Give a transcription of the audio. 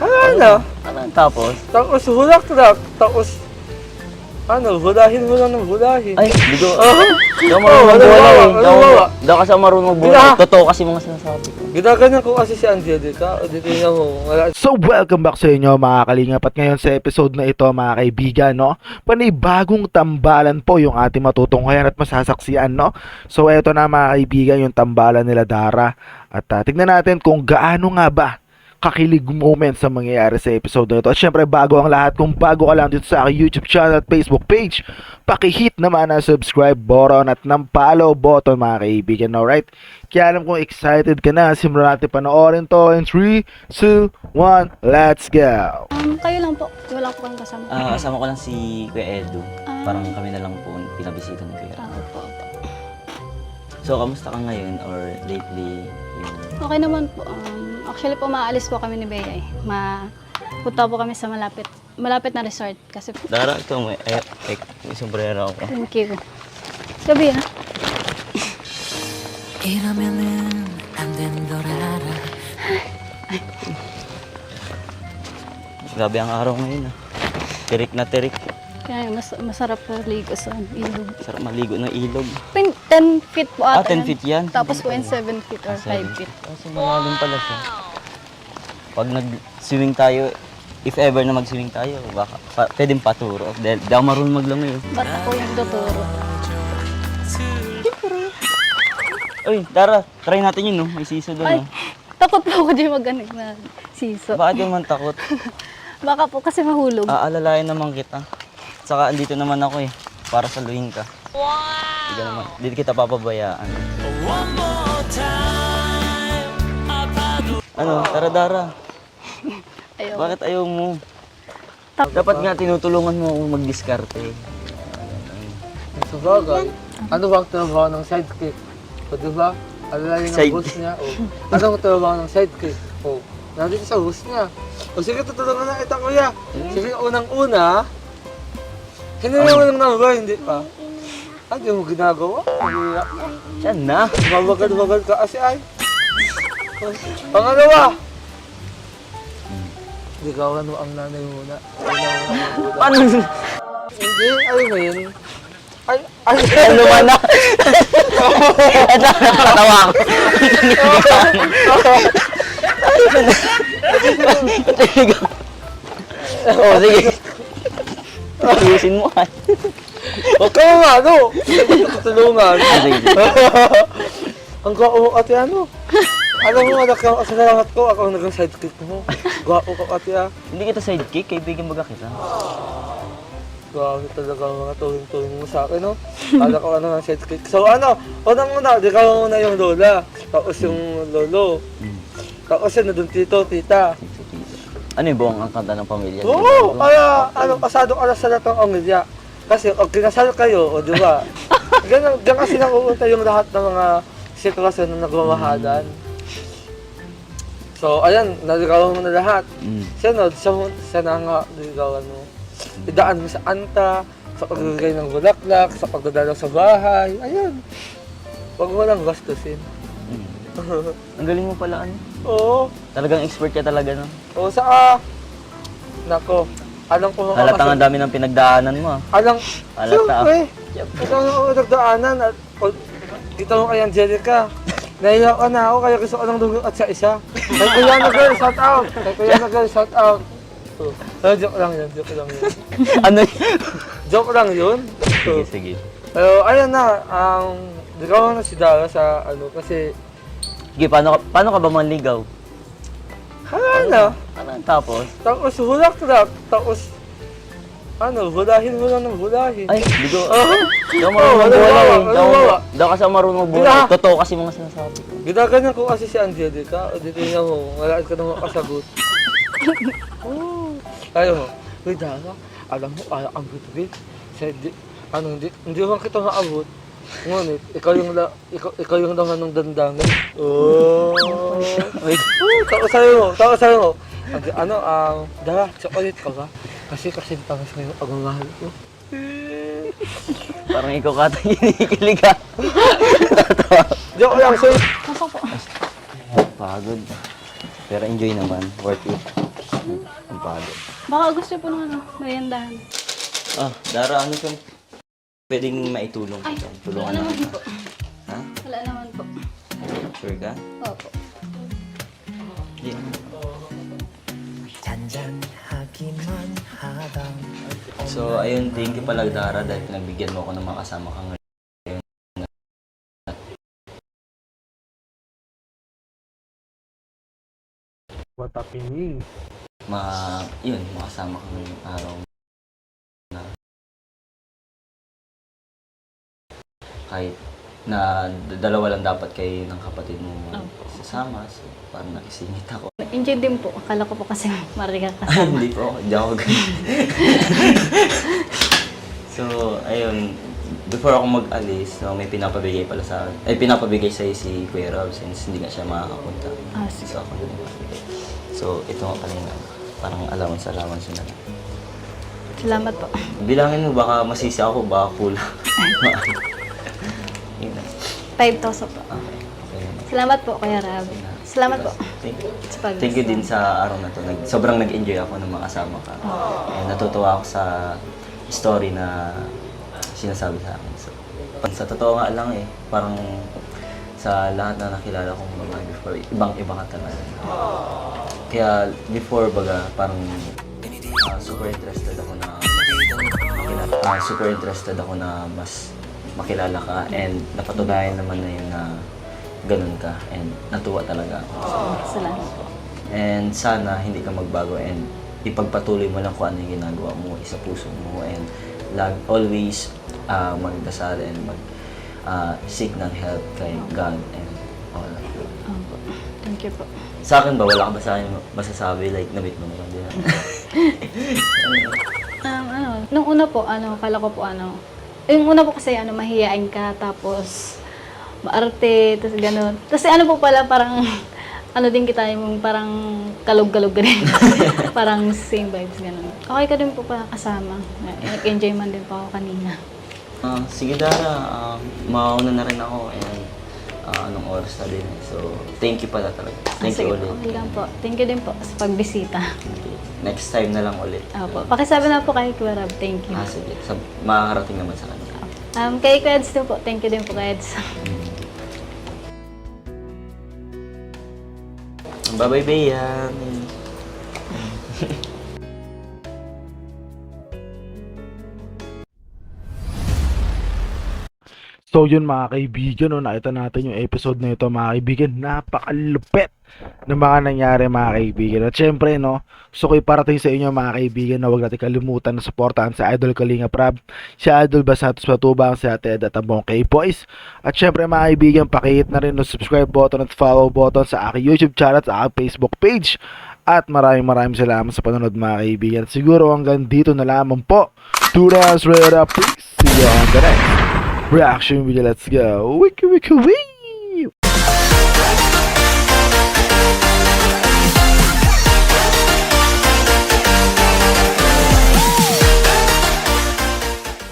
Ano? Tapos? Tapos hulak-lak. Tapos, hulahin mo lang ng hulahin. Ay, hindi ko. Oh. Hindi ako marunong ano bola ba? eh. Ano ba? Hindi ako kasi marunong bola. Gina- Totoo kasi mga sinasabi ko. Ginaganyan ko kasi si Angelica. O, di tingnan mo. So welcome back sa inyo mga kalingap, at ngayon sa episode na ito mga kaibigan, no, panibagong tambalan po yung ating matutunghayan at masasaksiyan, no. So eto na mga kaibigan yung tambalan nila Dara, at tignan natin kung gaano nga ba kakilig moment sa mangyayari sa episode na ito. At syempre bago ang lahat, kung bago ka lang dito sa aking YouTube channel at Facebook page, paki-hit naman ang subscribe button at ng follow button mga kaibigan, alright? Kaya alam kong excited ka na, simulan natin panoorin to in 3, 2, 1, let's go! Kayo lang po. Wala po kang kasama. Kasama ko lang si Kuya Edu. Parang kami na lang po pinabisita ni Kuya. Opo. So, kamusta ka ngayon or lately? Okay naman po. Actually po, maalis po kami ni Bea eh. Punta po kami sa malapit na resort. Kasi, Dara, ito may sombrero ako. thank you. Sabi na. 이러면은 안 되는 걸 알아. Grabe ang araw ngayon ah. Tirik na tirik. Kaya masarap po ligo sa ilog. Sarap maligo ng ilog. 10 feet po ata. 10 feet yan? Tapos po yung 7 feet or 5 feet. Kasi malalim pala siya. Pag nag-swimming tayo, if ever na mag-swimming tayo, baka pwedeng paturo. Dahil di ako marunong maglangoy. Ba't ako yung tuturo? Uy, Dara, try natin yun, no? May siso doon, Ay, no? takot po ako di maganik na siso. Bakit yung man takot? Baka po kasi mahulog. Aalalayan naman kita. Saka andito naman ako eh, para saluhin ka. Wow! Hindi kita papabayaan. Ano, tara Dara. Ayaw. Bakit ayaw mo? Dapat nga tinutulungan mo akong mag-diskarte. Sa bagay, ano ba ang trabaho ng sidekick? O, di ba? Alalayan Side- ang host niya. O, ano ang trabaho ng sidekick? O, nandito sa host niya. O, sige, tutulungan na kita, kuya. Sige, unang-una, hindi naman yung number, hindi pa. Hindi mo ginagawa. Hindi. Siya na. Mabagal-bagal ka kasi ay. Pangalawa, ligawan mo ang nanay muna. Paano? Hindi, ano ba yun? Ay, Ano ba na? Ito, nakatawa ako. Oo, sige. Ayusin mo ay. Huwag ka mga ano. Tutulungan. Sige. Ang gwapo mo ate ano. Alam mo, anak ka sa lahat ko, ako ang naging sidekick mo. Gwapo ka ate ah. Hindi kita sidekick, kaibigan baga kita. Grabe talaga ang mga tuwing-tuwing mo sa akin, no? Kala ko ano ng sidekick. So ano, unang-una, di ka muna yung lola. Tapos yung lolo. Tapos yun, nandun tito, tita. Ano yung buong ang kanta ng pamilya? Oo, kaya ano, pasado ka na sa lahat ng pamilya. Kasi pag kinasal kayo, o di ba? Ganyan kasi nakupunta yung lahat ng mga sitwasyon na nagmamahalan. So, ayan, naligawan mo na lahat. Sunod, siya na nga naligawan mo. Idaan mo sa anta, sa pagbibigay ng bulaklak, sa pagdadalaw sa bahay. Ayan. Huwag mo lang gastusin. Ang galing mo pala, ano? Oo. Talagang expert ka talaga, no? Oo, sa nako, alam ko Halata nga dami ng pinagdaanan mo, ah. Alam, Halata. siyempre, ikaw yung nagdaanan at kita mo kay Angelica. Nahiya ka na ako, kaya gusto ko lang lumipat sa isa. Kay Kuya na girl, shout out! Kay Kuya na girl, shout out! Joke lang yun, joke lang yun. Ano yun? Joke lang yun. Sige, sige. Pero ayun na, ligawan na si Dara sa ano, kasi Sige, paano ka ba manligaw? ano, Tapos? tapos hulak-lak, tapos hulahin mo lang ng hulahin. Ay, hindi ko. Hindi ako Oh, marunong bola eh. halimbawa. Hindi ako kasi marunong bola. Gina- Totoo kasi mga sinasabi ko. Ginaganyan ko kasi si Angelica, o di tingnan mo, wala ka naman kasagot. Ayaw mo, uy Dara, alam mo, ang bitbit. Hindi man kita maabot. Ngunit, ikaw yung laman ng dandangin. Oh. Wait. Tawa sa'yo mo. Dara, chocolate ka ba? Kasi tangas mo yung pagmamahal ko. Parang ikaw kata kinikilig ka. Joke lang, sir. Pasok po. Pagod. Pero enjoy naman. Worth it. pagod. Baka gusto po ng ano, meriendahan. Dara, ano kang pwedeng maitulong Ay, kita? wala Tulungan naman natin. po. Ha? Wala naman po. Sure ka? Opo. Hindi. 잔잔하기만 하던 So, ayun, thank you pala Dara dahil nagbigyan mo ako ng makasama ka ngayon. What happening? Yun, makasama ka ngayong araw na kahit na dalawa lang dapat kayo ng kapatid mo sasama. So, parang nakisingit ako. Enjoy din po. Akala ko po kasi mariga ka. Hindi po, hindi ako ganun. So, ayun, before ako mag-alis, no, may pinapabigay pala pinapabigay sa'yo si Kuya Rob since hindi nga siya makakapunta. Sige. So, ako din magbigay. So, ito nga pala yung parang allowance na lang. Salamat po. Bilangin mo, baka masisi ako, baka kulang. Yun na. 5,000 po. Okay. Salamat po, Kuya Rab. Salamat po. Thank you din sa araw na to. Sobrang nag-enjoy ako ng makasama ka. And natutuwa ako sa story na sinasabi sa akin. So, sa totoo nga lang parang sa lahat na nakilala kong mga before, ibang-iba ka talaga. Kaya before baga, parang super interested ako na mas makilala ka and napatunayan naman na yun na ganun ka and natuwa talaga ako. Salamat po. And sana hindi ka magbago and ipagpatuloy mo lang kung ano yung ginagawa mo sa puso mo and always magdasal and seek ng help kay God and all that. Opo. Thank you po. Sa akin ba, wala ka ba sa akin masasabi like na-meet mo naman din? Nung una po, kala ko po yung una po kasi mahihain ka, tapos maarte, tapos gano'n. Tapos po pala, parang, din kita yung parang kalog-kalog rin. Parang same vibes, gano'n. Okay ka din po pala kasama. Nag-enjoy man din po ako kanina. Sige Dara, mauna na rin ako and anong oras na din. So, thank you pala talaga. Thank you ulit. Okay lang po. Thank you din po sa pagbisita. Okay. Next time na lang ulit. Opo. Pakisabi na po kay Kuya Rab. Thank you. Sige. Makakarating naman sa kanya. Kay Kuya Eds din po. Thank you din po, Kuya Eds. Bye-bye, Bayan. So yun mga kaibigan, nakita natin yung episode na ito mga kaibigan, napakalupit ng mga nangyari mga kaibigan. At syempre gusto ko iparating sa inyo mga kaibigan na huwag natin kalimutan na supportahan sa Idol Kalinga Prab, si Idol Basatos Matubang, si Ate Ed at ang buong K-Boys. At syempre mga kaibigan, pakihit na rin yung subscribe button at follow button sa aking YouTube channel at sa aking Facebook page. At maraming salamat sa panonood mga kaibigan. Siguro hanggang dito na lamang po. Turas, Red Up, see you on the next reaction video. Let's go. Wiki wiki wiki.